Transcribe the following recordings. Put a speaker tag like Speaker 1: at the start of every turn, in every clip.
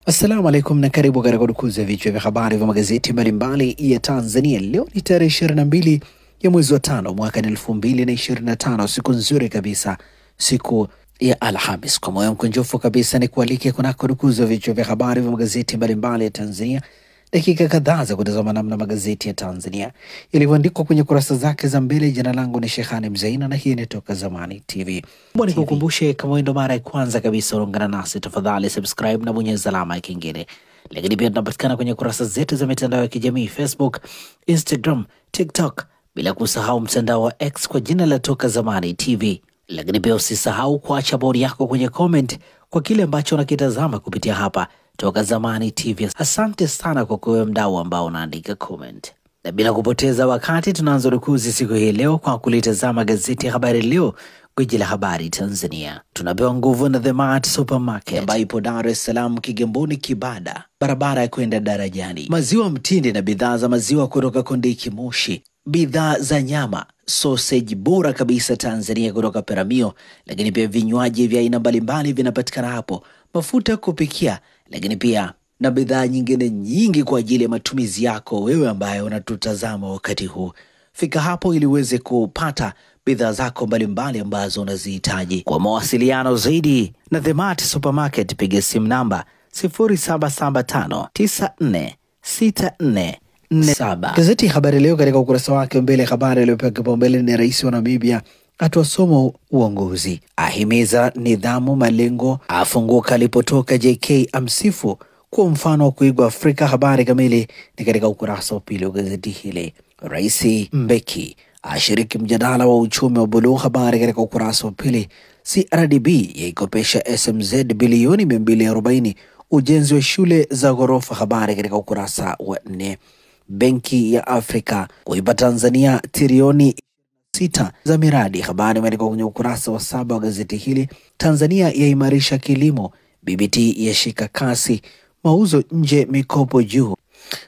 Speaker 1: Assalamu alaikum na karibu katika udukuzi ya vichwa vya habari vya magazeti mbalimbali ya Tanzania. Leo ni tarehe 22 ya mwezi wa 5 mwaka 2025, siku nzuri kabisa, siku ya Alhamis. Kwa moyo mkunjufu kabisa ni kualike kunako udukuzi ya vichwa vya habari vya magazeti mbalimbali ya Tanzania. Dakika kadhaa za kutazama namna magazeti ya Tanzania yalivyoandikwa kwenye kurasa zake za mbele. Jina langu ni Shehani Mzaina na hii ni Toka Zamani TV. Mbona nikukumbushe, kama ndo mara ya kwanza kabisa unaungana nasi, tafadhali subscribe na bonyeza alama ya kengele. Lakini pia tunapatikana kwenye kurasa zetu za mitandao ya kijamii, Facebook, Instagram, TikTok, bila kusahau mtandao wa X kwa jina la Toka Zamani TV. Lakini pia usisahau kuacha bodi yako kwenye comment kwa kile ambacho unakitazama kupitia hapa Toka Zamani TV. Asante sana kwa kuwa mdau ambao unaandika comment. Na bila kupoteza wakati tunaanza rukuzi siku hii leo kwa kulitazama gazeti ya Habari Leo, gwiji la habari Tanzania. Tunapewa nguvu na The Mart Supermarket ambayo ipo Dar es Salaam, Kigamboni, Kibada, barabara ya kwenda darajani. Maziwa mtindi na bidhaa za maziwa kutoka Kondiki Moshi, bidhaa za nyama, sausage bora kabisa Tanzania kutoka Peramio, lakini pia vinywaji vya aina mbalimbali vinapatikana hapo, mafuta ya kupikia, lakini pia na bidhaa nyingine nyingi kwa ajili ya matumizi yako wewe ambaye unatutazama wakati huu. Fika hapo ili uweze kupata bidhaa zako mbalimbali ambazo unazihitaji. Kwa mawasiliano zaidi na The Mart Supermarket piga simu namba 0775946447. Gazeti Habari Leo katika ukurasa wake mbele, habari iliyopewa kipaumbele ni rais wa Namibia atoa somo uongozi, ahimiza nidhamu malengo, afunguka alipotoka, JK amsifu kwa mfano wa kuigwa Afrika. Habari kamili ni katika ukurasa wa pili wa gazeti hili. Rais Mbeki ashiriki mjadala wa uchumi wa buluu. Habari katika ukurasa wa pili. CRDB yaikopesha SMZ bilioni 240 ujenzi wa shule za ghorofa. Habari katika ukurasa wa 4. Benki ya Afrika kuipa Tanzania trilioni 6 za miradi. Habari imeandikwa kwenye ukurasa wa 7 wa gazeti hili. Tanzania yaimarisha kilimo, BBT yashika kasi, mauzo nje mikopo juu.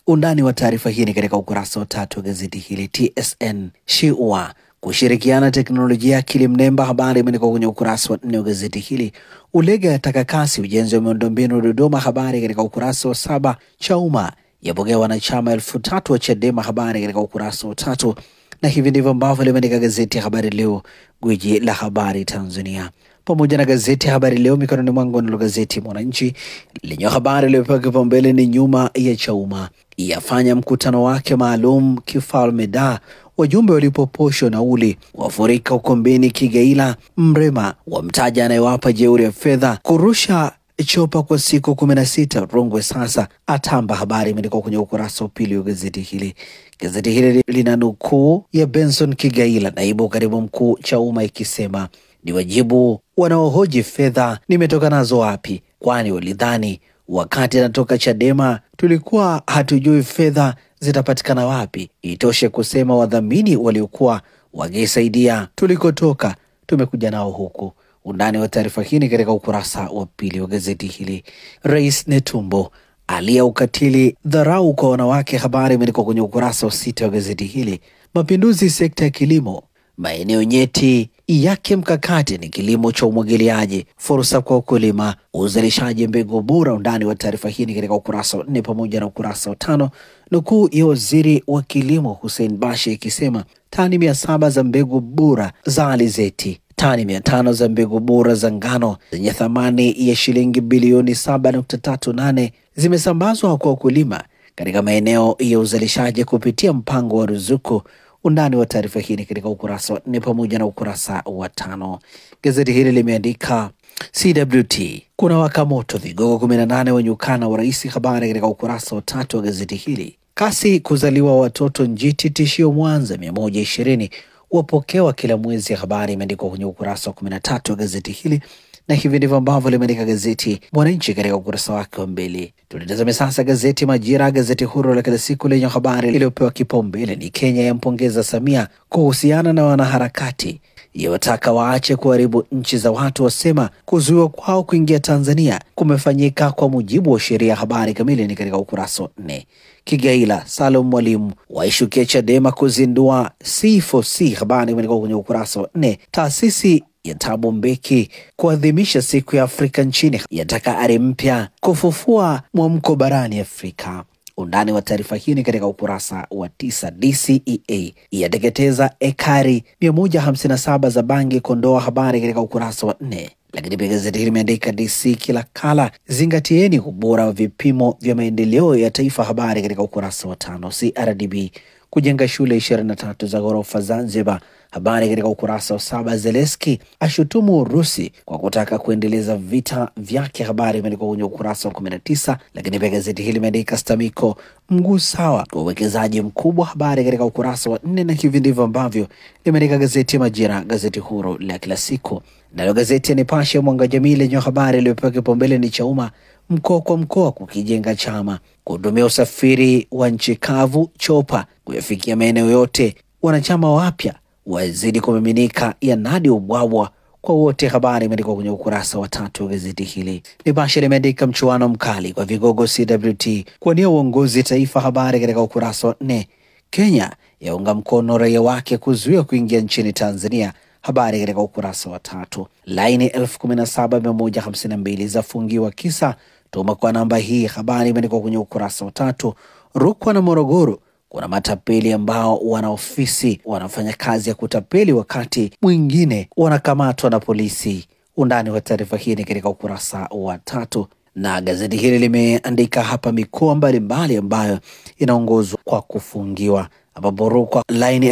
Speaker 1: Undani wa taarifa hii ni katika ukurasa wa 3 wa gazeti hili. TSN SHIUA kushirikiana teknolojia ya akili mnemba. Habari imeandikwa kwenye ukurasa wa 4 wa gazeti hili. Ulega yataka kasi ujenzi wa miundombinu Dodoma. Habari katika ukurasa wa 7. Chauma yapokea wanachama 3000 wa Chadema. Habari katika ukurasa wa 3. Na hivi ndivyo ambavyo limeandika gazeti ya Habari Leo, gwiji la habari Tanzania. Pamoja na gazeti ya Habari Leo mikononi mwangu nalo gazeti Mwananchi lenye habari iliyopewa kipaumbele ni nyuma ya Chauma yafanya mkutano wake maalum kifalme da, wajumbe walipoposhwa nauli wafurika ukombeni Kigaila, Mrema wamtaja anayewapa jeuri ya fedha, kurusha chopa kwa siku 16 Rungwe sasa atamba. Habari imeandikwa kwenye ukurasa wa pili wa gazeti hili. Gazeti hili lina nukuu ya Benson Kigaila, naibu katibu mkuu Chauma, ikisema ni wajibu wanaohoji fedha nimetoka nazo wapi, kwani walidhani wakati natoka Chadema tulikuwa hatujui fedha zitapatikana wapi. Itoshe kusema wadhamini waliokuwa wakisaidia tulikotoka tumekuja nao huku. Undani wa taarifa hii ni katika ukurasa wa pili wa gazeti hili. Rais Netumbo alia ukatili dharau kwa wanawake. Habari imeandikwa kwenye ukurasa wa 6 wa gazeti hili. Mapinduzi sekta ya kilimo, maeneo nyeti yake mkakati ni kilimo cha umwagiliaji, fursa kwa ukulima, uzalishaji mbegu bora. Undani wa taarifa hii ni katika ukurasa wa 4 pamoja na ukurasa wa 5. Nukuu ya waziri wa kilimo Hussein Bashe ikisema tani 700 za mbegu bora za alizeti, tani 500 za mbegu bora za ngano zenye thamani ya shilingi bilioni 7.38 zimesambazwa kwa wakulima katika maeneo ya uzalishaji kupitia mpango wa ruzuku. Undani wa taarifa hii ni katika ukurasa wa 4 pamoja na ukurasa wa 5. Gazeti hili limeandika CWT kuna wakamoto, vigogo 18 wanyukana wa rais. Habari katika ukurasa wa 3 wa gazeti hili. Kasi kuzaliwa watoto njiti tishio Mwanza, 120 wapokewa kila mwezi. Habari imeandikwa kwenye ukurasa wa 13 wa gazeti hili. Na hivi ndivyo ambavyo limeandika gazeti Mwananchi katika ukurasa wake wa mbele. Tunatazame sasa gazeti Majira, gazeti huru la kila siku lenye habari iliyopewa kipaumbele ni Kenya yampongeza Samia kuhusiana na wanaharakati, yawataka waache kuharibu nchi za watu, wasema kuzuiwa kwao kuingia Tanzania kumefanyika kwa mujibu wa sheria. Habari kamili ni katika ukurasa wa 4. Kigaila Salum Mwalimu waishukia Chadema kuzindua C4C. Habari imeandikwa kwenye ukurasa wa 4. Taasisi ya Thabo Mbeki kuadhimisha siku ya Afrika nchini, yataka ari mpya kufufua mwamko barani Afrika. Undani wa taarifa hii katika ukurasa wa 9. DCEA yateketeza ekari 157 za bangi Kondoa, habari katika ukurasa wa 4. Lakini pia gazeti hili limeandika DC kila kala, zingatieni ubora wa vipimo vya maendeleo ya taifa, habari katika ukurasa wa 5. CRDB kujenga shule 23 za ghorofa Zanzibar, habari katika ukurasa wa 7. Zelensky ashutumu Urusi kwa kutaka kuendeleza vita vyake, habari imeandikwa kwenye ukurasa wa 19. Lakini pia gazeti hili limeandika STAMICO mguu sawa kwa uwekezaji mkubwa, habari katika ukurasa wa 4. Na hivi ndivyo ambavyo limeandika gazeti ya Majira, gazeti huru la kila siku. Nalo gazeti ya Nipashe Mwanga Jamii lenye habari iliyopewa kipaumbele ni Chauma mkoa kwa mkoa kukijenga chama, kutumia usafiri wa nchi kavu chopa kuyafikia maeneo yote, wanachama wapya wazidi kumiminika, ya nadi ubwabwa kwa wote, habari imeandikwa kwenye ukurasa wa 3 wa gazeti hili. Nipashe limeandika mchuano mkali kwa vigogo CWT kuwania uongozi taifa, habari katika ukurasa wa 4. Kenya yaunga mkono raia wake kuzuia kuingia nchini Tanzania, habari katika ukurasa wa 3. Laini 17,152 zafungiwa kisa tuma kwa namba hii, habari imeandikwa kwenye ukurasa wa 3. Rukwa na Morogoro kuna matapeli ambao wana ofisi wanafanya kazi ya kutapeli, wakati mwingine wanakamatwa na polisi. Undani wa taarifa hii katika ukurasa wa 3. Na gazeti hili limeandika hapa mikoa mbalimbali ambayo inaongozwa kwa kufungiwa, ambapo Rukwa laini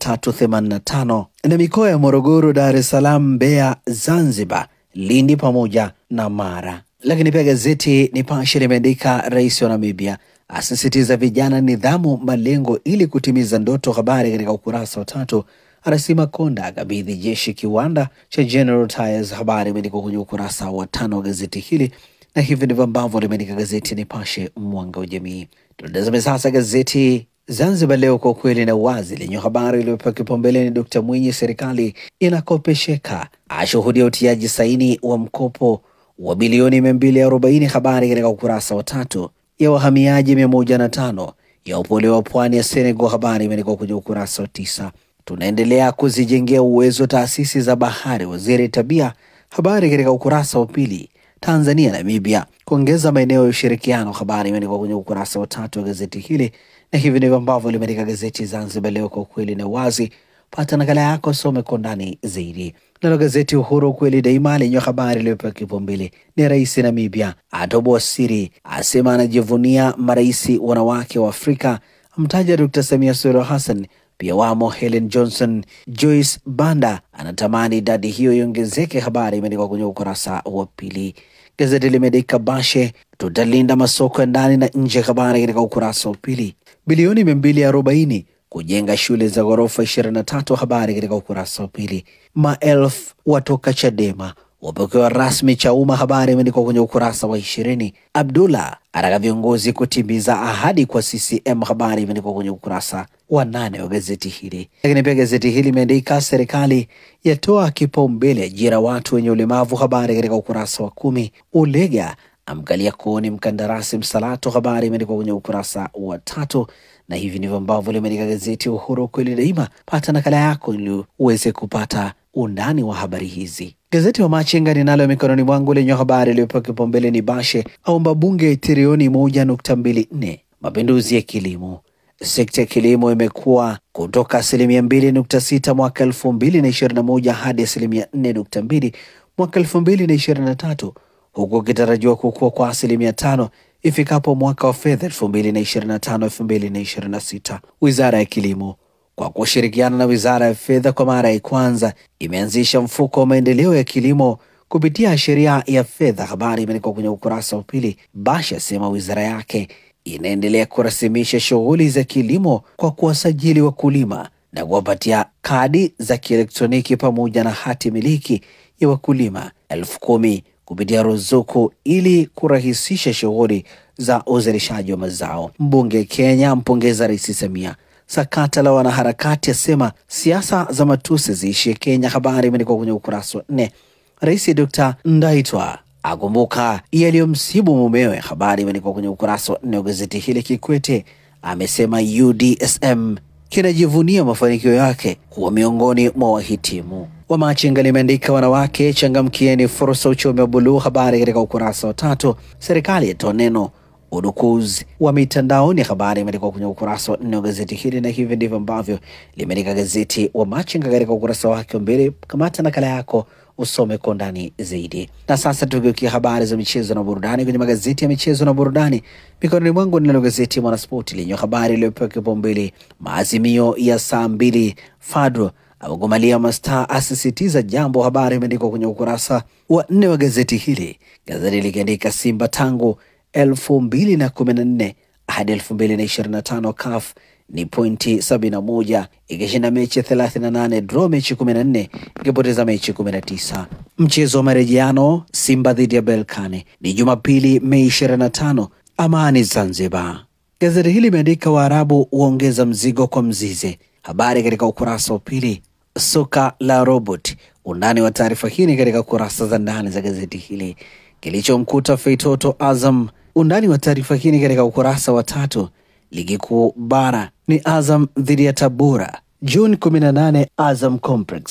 Speaker 1: 7,385 na mikoa ya Morogoro, Dar es Salaam, Mbeya, Zanzibar, Lindi pamoja na Mara. Lakini pia gazeti Nipashe limeandika rais wa Namibia asisitiza vijana nidhamu malengo ili kutimiza ndoto, habari katika ukurasa wa 3. RC Makonda akabidhi jeshi kiwanda cha General Tyres, habari imeandikwa kwenye ukurasa wa 5 wa gazeti hili. Na hivi ndivyo ambavyo limeandika gazeti Nipashe Mwanga wa Jamii. Tunatazama sasa gazeti Zanzibar Leo, kwa kweli na uwazi, lenye habari iliyopewa kipaumbele ni Dr. Mwinyi, serikali inakopesheka, ashuhudia utiaji saini wa mkopo wa bilioni 240, habari katika ukurasa wa 3. Ya wahamiaji 105 ya upolewa pwani ya Senegal, habari imeandikwa kwenye ukurasa wa 9. Tunaendelea kuzijengea uwezo taasisi za bahari, waziri Tabia, habari katika ukurasa wa 2. Tanzania Namibia kuongeza maeneo ya ushirikiano, habari imeandikwa kwenye ukurasa wa 3 wa gazeti hili. Na hivi ndivyo ambavyo limeandika gazeti Zanzibar Leo, kwa kweli na wazi. Pata nakala yako, some kwa ndani zaidi. Nalo gazeti Uhuru kweli daima lenye habari iliyopewa kipaumbele ni rais Namibia atoboa siri, asema anajivunia marais wanawake wa Afrika, amtaja Dr. Samia Suluhu Hassan, pia wamo Helen Johnson, Joyce Banda anatamani idadi hiyo iongezeke, habari imeandikwa kwenye ukurasa wa 2. Gazeti limeandika Bashe tutalinda masoko ya ndani na nje, habari katika ukurasa wa 2. Bilioni 240 kujenga shule za ghorofa 23, habari katika ukurasa wa 2. Maelfu watoka Chadema wapokewa rasmi Chauma, habari imeandikwa kwenye ukurasa wa 20. Abdullah ataka viongozi kutimiza ahadi kwa CCM, habari imeandikwa kwenye ukurasa wa 8 wa gazeti hili. Lakini pia gazeti hili imeandika serikali yatoa kipaumbele ajira watu wenye ulemavu, habari katika ukurasa wa 10. Ulega amkalia kuoni mkandarasi Msalato, habari imeandikwa kwenye ukurasa wa 3. Na hivi ndivyo ambavyo limeandika gazeti Uhuru kweli daima. Pata nakala yako ili uweze kupata undani wa habari hizi. Gazeti wa Machinga ninalo mikononi mwangu lenye habari iliyopewa kipaumbele ni Bashe aomba bunge trilioni 1.24 mapinduzi ya kilimo. Sekta ya kilimo imekuwa kutoka 2.6 mwaka 2021 hadi 4.2 mwaka 2023, huku kitarajiwa kukua kwa 5% ifikapo mwaka wa fedha 2025-2026. Wizara ya Kilimo kwa kushirikiana na Wizara ya Fedha kwa mara ya kwanza imeanzisha mfuko wa maendeleo ya kilimo kupitia sheria ya fedha, habari imeandikwa kwenye ukurasa wa 2. Bashe asema wizara yake inaendelea kurasimisha shughuli za kilimo kwa kuwasajili wakulima na kuwapatia kadi za kielektroniki pamoja na hati miliki ya wakulima 10,000 kupitia ruzuku ili kurahisisha shughuli za uzalishaji wa mazao. Mbunge Kenya mpongeza Rais Samia. Sakata la wanaharakati asema siasa za matusi ziishie Kenya, habari imeandikwa kwenye ukurasa wa 4. Rais Dr. Ndaitwa akumbuka yaliyomsibu mumewe, habari imeandikwa kwenye ukurasa wa 4 wa gazeti hili. Kikwete amesema UDSM kinajivunia mafanikio yake kuwa miongoni mwa wahitimu. Wamachinga limeandika wanawake changamkieni fursa uchumi wa buluu, habari katika ukurasa wa 3. Serikali yatoa neno udukuzi wa mitandaoni, habari imeandikwa kwenye ukurasa wa 4 wa gazeti hili, na hivi ndivyo ambavyo limeandika gazeti Wamachinga katika ukurasa wake wa mbele. Kamata nakala yako usome kwa ndani zaidi. Na sasa tugeukia habari za michezo na burudani kwenye magazeti ya michezo na burudani. Mikononi mwangu ninalo gazeti Mwanaspoti lenye habari iliyopewa kipaumbele maazimio ya saa 2, Fadlu Agomalia Mastaa asisitiza jambo, habari imeandikwa kwenye ukurasa wa 4 wa gazeti hili. Gazeti likiandika Simba tangu 2014 hadi 2025 CAF ni pointi 71, ikishinda mechi 38, draw mechi 14, ikipoteza mechi 19. Mchezo wa marejeano Simba dhidi ya Berkane ni Jumapili Mei 25, Amani Zanzibar. Gazeti hili limeandika Waarabu uongeza mzigo kwa Mzize, habari katika ukurasa wa 2. Soka la robot, undani wa taarifa hii katika kurasa za ndani za gazeti hili. Kilichomkuta Feitoto Azam, undani wa taarifa hii katika ukurasa wa 3. Ligi kuu bara ni Azam dhidi ya Tabora Juni 18, Azam Complex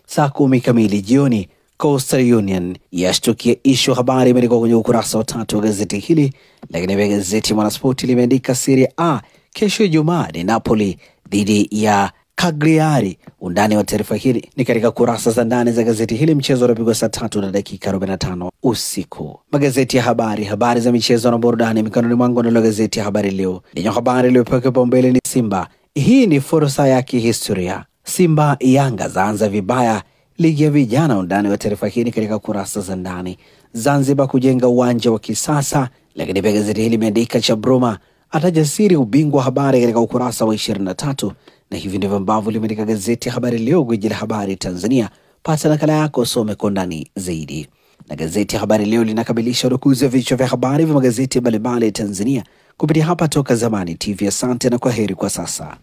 Speaker 1: saa 10 kamili jioni. Coastal Union yashtukia ishu, habari imeandikwa kwenye ukurasa wa 3 wa gazeti hili. Lakini pia gazeti Mwanaspoti limeandika Serie A kesho Ijumaa ni Napoli dhidi ya Cagliari. Undani wa taarifa hili ni katika kurasa za ndani za gazeti hili. Mchezo unapigwa saa 3:45 usiku. Magazeti ya habari za michezo na burudani mikononi mwangu, nalo gazeti ya Habari Leo lenye habari iliyopewa kipaumbele ni Simba, hii ni fursa ya kihistoria. Simba Yanga zaanza vibaya ligi ya vijana. Undani wa taarifa hii katika kurasa za ndani. Zanzibar kujenga uwanja wa kisasa. Lakini pia gazeti hili limeandika Chabroma atajasiri ubingwa, habari katika ukurasa wa 23. Na hivi ndivyo ambavyo limeandika gazeti ya Habari Leo, gwiji la habari Tanzania. Pata nakala yako usome kwa ndani zaidi. Na gazeti ya Habari Leo linakamilisha urukuzi wa vichwa vya habari vya magazeti mbalimbali Tanzania kupitia hapa Toka Zamani TV. Asante na kwaheri kwa sasa.